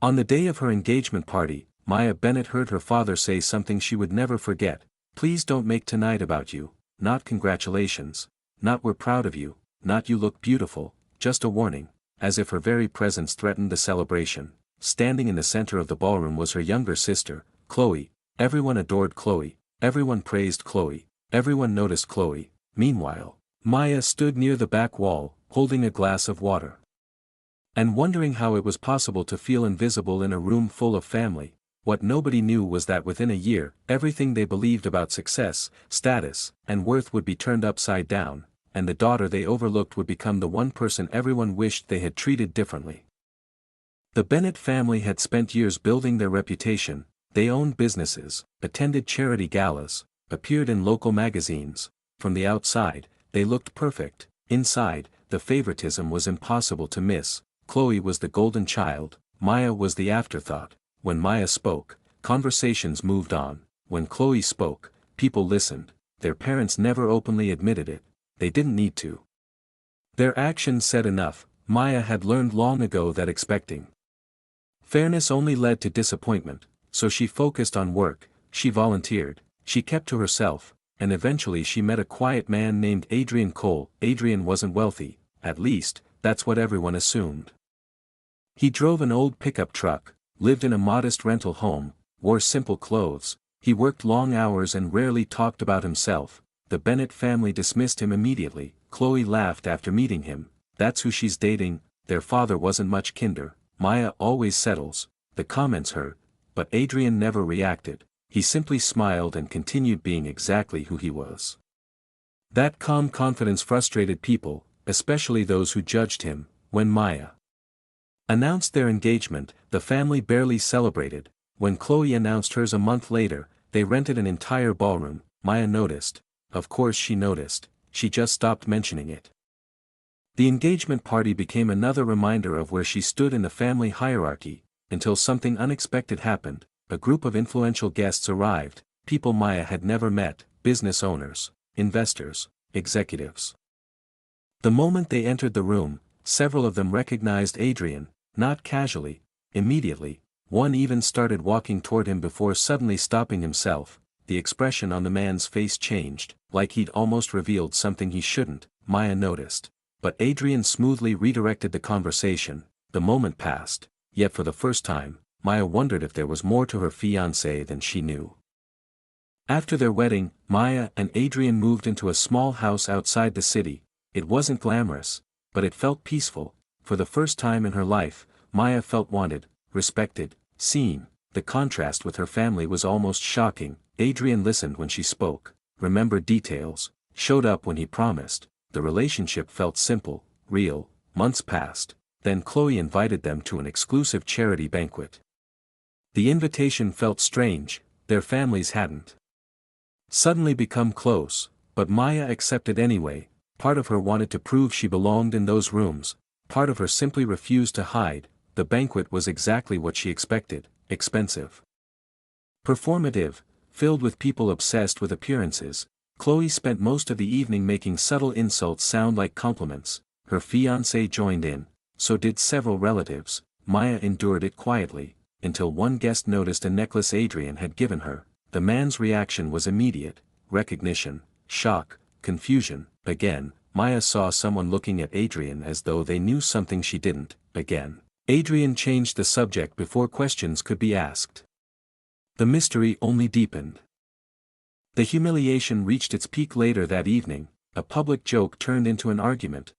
On the day of her engagement party, Maya Bennett heard her father say something she would never forget: "Please don't make tonight about you, not congratulations, not we're proud of you, not you look beautiful, just a warning," as if her very presence threatened the celebration. Standing in the center of the ballroom was her younger sister, Chloe. Everyone adored Chloe, everyone praised Chloe, everyone noticed Chloe. Meanwhile, Maya stood near the back wall, holding a glass of water, and wondering how it was possible to feel invisible in a room full of family. What nobody knew was that within a year, everything they believed about success, status, and worth would be turned upside down, and the daughter they overlooked would become the one person everyone wished they had treated differently. The Bennett family had spent years building their reputation. They owned businesses, attended charity galas, appeared in local magazines. From the outside, they looked perfect. Inside, the favoritism was impossible to miss. Chloe was the golden child, Maya was the afterthought. When Maya spoke, conversations moved on. When Chloe spoke, people listened. Their parents never openly admitted it. They didn't need to. Their actions said enough. Maya had learned long ago that expecting fairness only led to disappointment, so she focused on work, she volunteered, she kept to herself, and eventually she met a quiet man named Adrian Cole. Adrian wasn't wealthy, at least, that's what everyone assumed. He drove an old pickup truck, lived in a modest rental home, wore simple clothes. He worked long hours and rarely talked about himself. The Bennett family dismissed him immediately. Chloe laughed after meeting him. "That's who she's dating." Their father wasn't much kinder. "Maya always settles," the comments hurt, but Adrian never reacted. He simply smiled and continued being exactly who he was. That calm confidence frustrated people, especially those who judged him. When Maya announced their engagement, the family barely celebrated. When Chloe announced hers a month later, they rented an entire ballroom. Maya noticed. Of course she noticed, she just stopped mentioning it. The engagement party became another reminder of where she stood in the family hierarchy, until something unexpected happened. A group of influential guests arrived, people Maya had never met, business owners, investors, executives. The moment they entered the room, several of them recognized Adrian, not casually, immediately. One even started walking toward him before suddenly stopping himself. The expression on the man's face changed, like he'd almost revealed something he shouldn't. Maya noticed. But Adrian smoothly redirected the conversation. The moment passed, yet for the first time, Maya wondered if there was more to her fiancé than she knew. After their wedding, Maya and Adrian moved into a small house outside the city. It wasn't glamorous, but it felt peaceful. For the first time in her life, Maya felt wanted, respected, seen. The contrast with her family was almost shocking. Adrian listened when she spoke, remembered details, showed up when he promised. The relationship felt simple, real. Months passed, then Chloe invited them to an exclusive charity banquet. The invitation felt strange, their families hadn't suddenly become close, but Maya accepted anyway. Part of her wanted to prove she belonged in those rooms, part of her simply refused to hide. The banquet was exactly what she expected: expensive, performative, filled with people obsessed with appearances. Chloe spent most of the evening making subtle insults sound like compliments. Her fiancé joined in, so did several relatives. Maya endured it quietly, until one guest noticed a necklace Adrian had given her. The man's reaction was immediate: recognition, shock, confusion. Again, Maya saw someone looking at Adrian as though they knew something she didn't. Again, Adrian changed the subject before questions could be asked. The mystery only deepened. The humiliation reached its peak later that evening. A public joke turned into an argument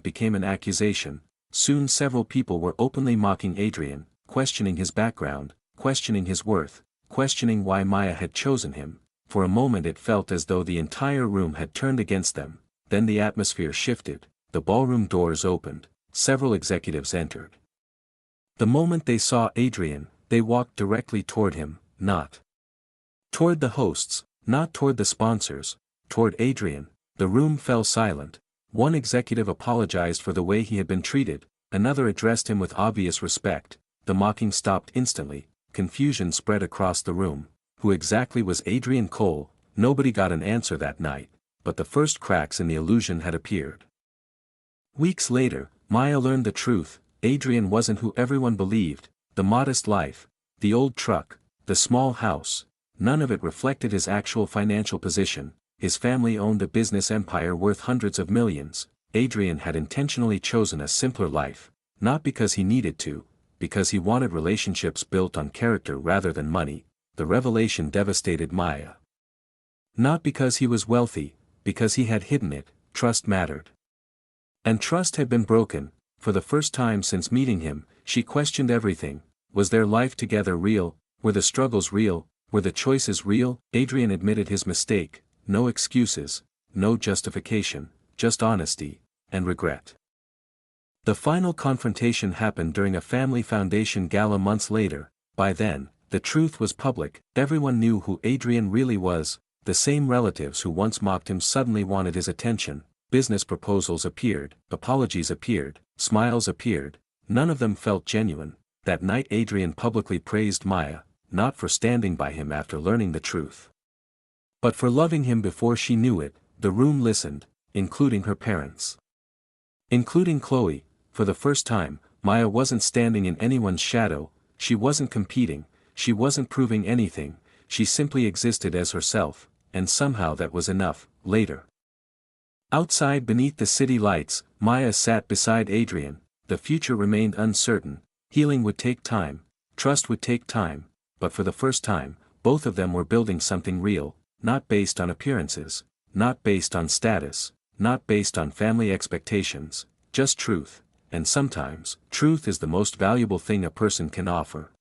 became an accusation. Soon several people were openly mocking Adrian, questioning his background, questioning his worth, questioning why Maya had chosen him. For a moment it felt as though the entire room had turned against them. Then the atmosphere shifted, the ballroom doors opened, several executives entered. The moment they saw Adrian, they walked directly toward him, not toward the hosts, not toward the sponsors, toward Adrian. The room fell silent. One executive apologized for the way he had been treated, another addressed him with obvious respect. The mocking stopped instantly. Confusion spread across the room. Who exactly was Adrian Cole? Nobody got an answer that night, but the first cracks in the illusion had appeared. Weeks later, Maya learned the truth. Adrian wasn't who everyone believed. the modest life, the old truck, the small house, none of it reflected his actual financial position. His family owned a business empire worth hundreds of millions. Adrian had intentionally chosen a simpler life, not because he needed to, because he wanted relationships built on character rather than money. The revelation devastated Maya. Not because he was wealthy, because he had hidden it. Trust mattered. And trust had been broken. For the first time since meeting him, she questioned everything. Was their life together real? Were the struggles real? Were the choices real? Adrian admitted his mistake. No excuses, no justification, just honesty and regret. The final confrontation happened during a family foundation gala months later. By then, the truth was public. Everyone knew who Adrian really was. The same relatives who once mocked him suddenly wanted his attention. Business proposals appeared, apologies appeared, smiles appeared. None of them felt genuine. That night Adrian publicly praised Maya, not for standing by him after learning the truth, but for loving him before she knew it. The room listened, including her parents. Including Chloe. For the first time, Maya wasn't standing in anyone's shadow, she wasn't competing, she wasn't proving anything, she simply existed as herself, and somehow that was enough. Later, outside beneath the city lights, Maya sat beside Adrian. The future remained uncertain, healing would take time, trust would take time, but for the first time, both of them were building something real, not based on appearances, not based on status, not based on family expectations, just truth. And sometimes, truth is the most valuable thing a person can offer.